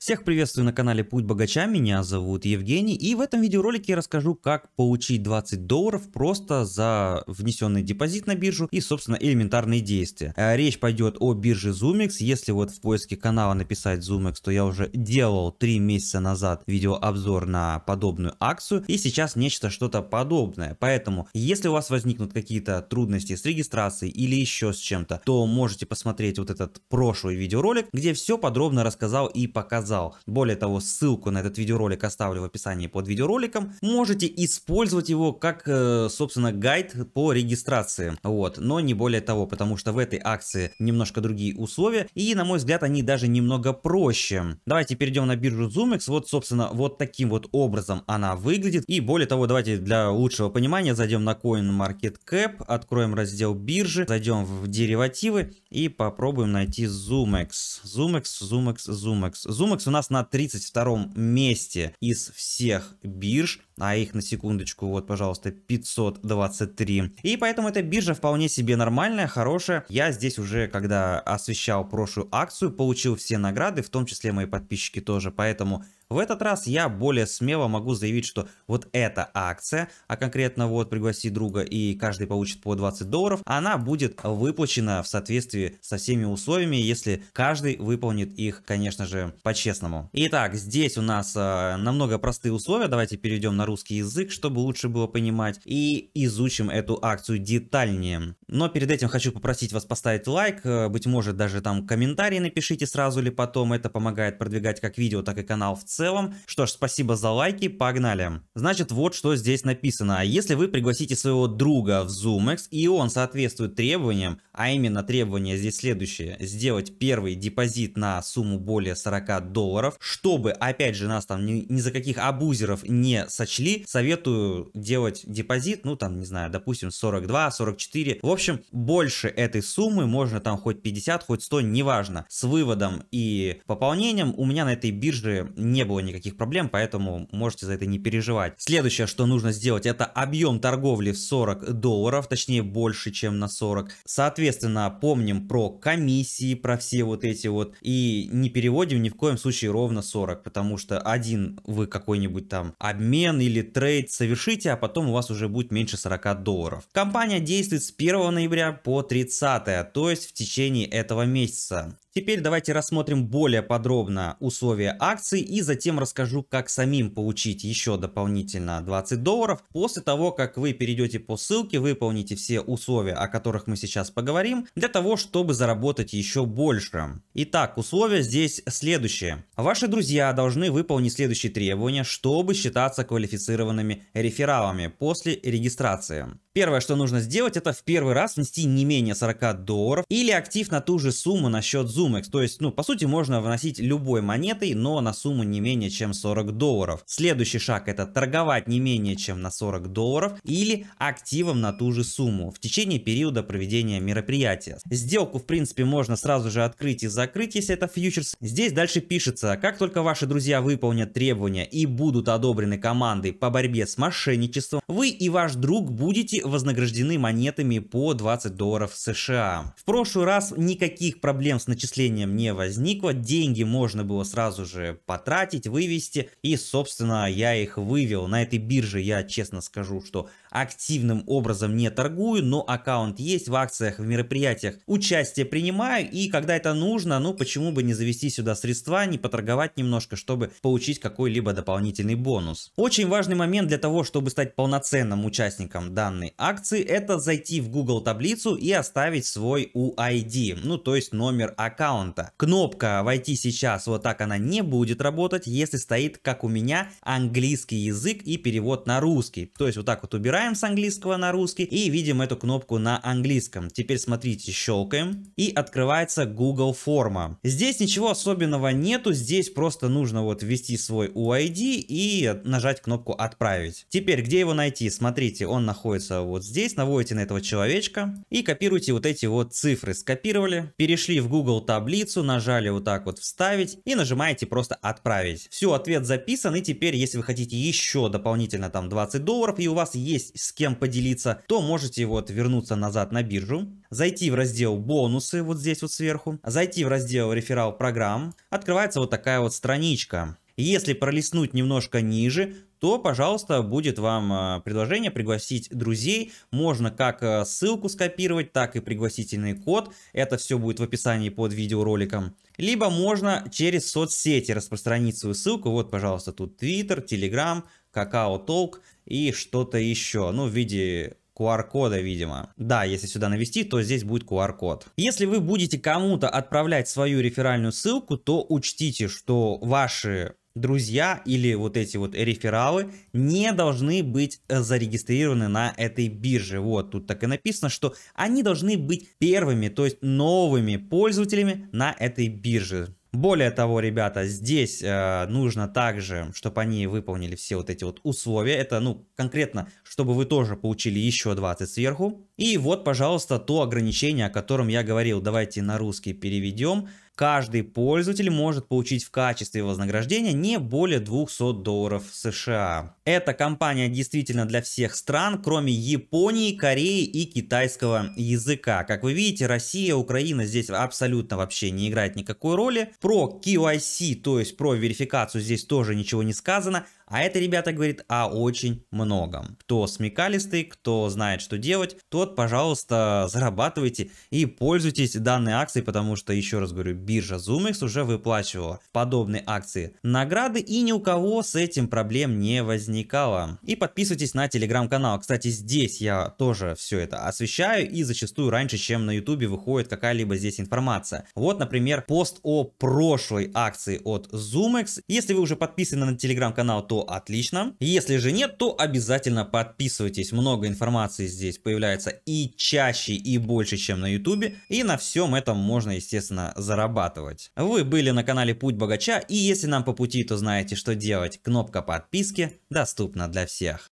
Всех приветствую на канале Путь Богача, меня зовут Евгений, и в этом видеоролике я расскажу, как получить $20 просто за внесенный депозит на биржу и, собственно, элементарные действия. Речь пойдет о бирже ZoomX. Если вот в поиске канала написать ZoomX, то я уже делал 3 месяца назад видеообзор на подобную акцию, и сейчас нечто что-то подобное. Поэтому, если у вас возникнут какие-то трудности с регистрацией или еще с чем-то, то можете посмотреть вот этот прошлый видеоролик, где все подробно рассказал и показал. Более того, ссылку на этот видеоролик оставлю в описании под видеороликом. Можете использовать его как, собственно, гайд по регистрации. Вот, но не более того, потому что в этой акции немножко другие условия, и, на мой взгляд, они даже немного проще. Давайте перейдем на биржу ZoomX. Вот, собственно, вот таким вот образом она выглядит. И более того, давайте для лучшего понимания зайдем на CoinMarketCap, откроем раздел биржи, зайдем в деривативы и попробуем найти ZoomX. ZoomX у нас на 32 месте из всех бирж, а их на секундочку, вот, пожалуйста, 523. И поэтому эта биржа вполне себе нормальная, хорошая. Я здесь уже, когда освещал прошлую акцию, получил все награды, в том числе мои подписчики тоже, поэтому в этот раз я более смело могу заявить, что вот эта акция, а конкретно вот пригласи друга и каждый получит по $20, она будет выплачена в соответствии со всеми условиями, если каждый выполнит их, конечно же, по-честному. Итак, здесь у нас намного простые условия. Давайте перейдем на русский язык, чтобы лучше было понимать, и изучим эту акцию детальнее. Но перед этим хочу попросить вас поставить лайк, быть может даже там комментарий напишите сразу или потом, это помогает продвигать как видео, так и канал в целом. Что ж, спасибо за лайки, погнали. Значит, вот что здесь написано. Если вы пригласите своего друга в ZoomX, и он соответствует требованиям, а именно требования здесь следующие: сделать первый депозит на сумму более $40, чтобы, опять же, нас там ни за каких абузеров не сочли, советую делать депозит, ну там, не знаю, допустим, 42, 44. В общем, больше этой суммы, можно там хоть 50, хоть 100, неважно. С выводом и пополнением у меня на этой бирже не было никаких проблем, поэтому можете за это не переживать. Следующее, что нужно сделать, это объем торговли в $40, точнее больше, чем на 40. Соответственно, помним про комиссии, про все вот эти вот, и не переводим ни в коем случае ровно 40, потому что один вы какой-нибудь там обмен или трейд совершите, а потом у вас уже будет меньше $40. Компания действует с 1 ноября по 30, то есть в течение этого месяца. Теперь давайте рассмотрим более подробно условия акции и затем расскажу, как самим получить еще дополнительно $20 после того, как вы перейдете по ссылке, выполните все условия, о которых мы сейчас поговорим, для того, чтобы заработать еще больше. Итак, условия здесь следующие. Ваши друзья должны выполнить следующие требования, чтобы считаться квалифицированными рефералами после регистрации. Первое, что нужно сделать, это в первый раз внести не менее $40 или актив на ту же сумму на счет ZoomX. То есть, ну, по сути, можно вносить любой монетой, но на сумму не менее чем $40. Следующий шаг — это торговать не менее чем на $40 или активом на ту же сумму в течение периода проведения мероприятия. Сделку, в принципе, можно сразу же открыть и закрыть, если это фьючерс. Здесь дальше пишется: как только ваши друзья выполнят требования и будут одобрены командой по борьбе с мошенничеством, вы и ваш друг будете вознаграждены монетами по $20 США. В прошлый раз никаких проблем с начислением не возникло, деньги можно было сразу же потратить, вывести, и, собственно, я их вывел. На этой бирже я честно скажу, что активным образом не торгую, но аккаунт есть, в акциях, в мероприятиях участие принимаю, и когда это нужно, ну почему бы не завести сюда средства, не поторговать немножко, чтобы получить какой-либо дополнительный бонус. Очень важный момент для того, чтобы стать полноценным участником данной акции, это зайти в Google таблицу и оставить свой UID, ну то есть номер аккаунта. Кнопка «Войти сейчас», вот так она не будет работать, если стоит, как у меня, английский язык и перевод на русский. То есть вот так вот убираем с английского на русский и видим эту кнопку на английском. Теперь смотрите, щелкаем и открывается Google форма. Здесь ничего особенного нету, здесь просто нужно вот ввести свой UID и нажать кнопку «Отправить». Теперь где его найти? Смотрите, он находится вот здесь, наводите на этого человечка и копируйте вот эти вот цифры. Скопировали, перешли в Google таблицу, нажали вот так вот вставить и нажимаете просто отправить. Все, ответ записан, и теперь, если вы хотите еще дополнительно там $20 и у вас есть с кем поделиться, то можете вот вернуться назад на биржу, зайти в раздел бонусы вот здесь вот сверху, зайти в раздел реферал программ, открывается вот такая вот страничка. Если пролистнуть немножко ниже, то, пожалуйста, будет вам предложение пригласить друзей. Можно как ссылку скопировать, так и пригласительный код. Это все будет в описании под видеороликом. Либо можно через соцсети распространить свою ссылку. Вот, пожалуйста, тут Twitter, Telegram, Kakao Talk и что-то еще. Ну, в виде QR-кода, видимо. Да, если сюда навести, то здесь будет QR-код. Если вы будете кому-то отправлять свою реферальную ссылку, то учтите, что ваши друзья или вот эти вот рефералы не должны быть зарегистрированы на этой бирже. Вот тут так и написано, что они должны быть первыми, то есть новыми пользователями на этой бирже. Более того, ребята, здесь нужно также, чтобы они выполнили все вот эти вот условия. Это, ну, конкретно, чтобы вы тоже получили еще 20 сверху. И вот, пожалуйста, то ограничение, о котором я говорил. Давайте на русский переведем. Каждый пользователь может получить в качестве вознаграждения не более $200 США. Эта кампания действительно для всех стран, кроме Японии, Кореи и китайского языка. Как вы видите, Россия, Украина здесь абсолютно вообще не играет никакой роли. Про KYC, то есть про верификацию, здесь тоже ничего не сказано. А это, ребята, говорит о очень многом. Кто смекалистый, кто знает, что делать, тот, пожалуйста, зарабатывайте и пользуйтесь данной акцией, потому что, еще раз говорю, биржа ZoomX уже выплачивала подобные акции награды, и ни у кого с этим проблем не возникало. И подписывайтесь на телеграм-канал. Кстати, здесь я тоже все это освещаю, и зачастую раньше, чем на ютубе выходит какая-либо здесь информация. Вот, например, пост о прошлой акции от ZoomX. Если вы уже подписаны на телеграм-канал, то отлично. Если же нет, то обязательно подписывайтесь. Много информации здесь появляется и чаще, и больше, чем на ютубе. И на всем этом можно, естественно, зарабатывать. Вы были на канале Путь Богача, и если нам по пути, то знаете, что делать. Кнопка подписки доступна для всех.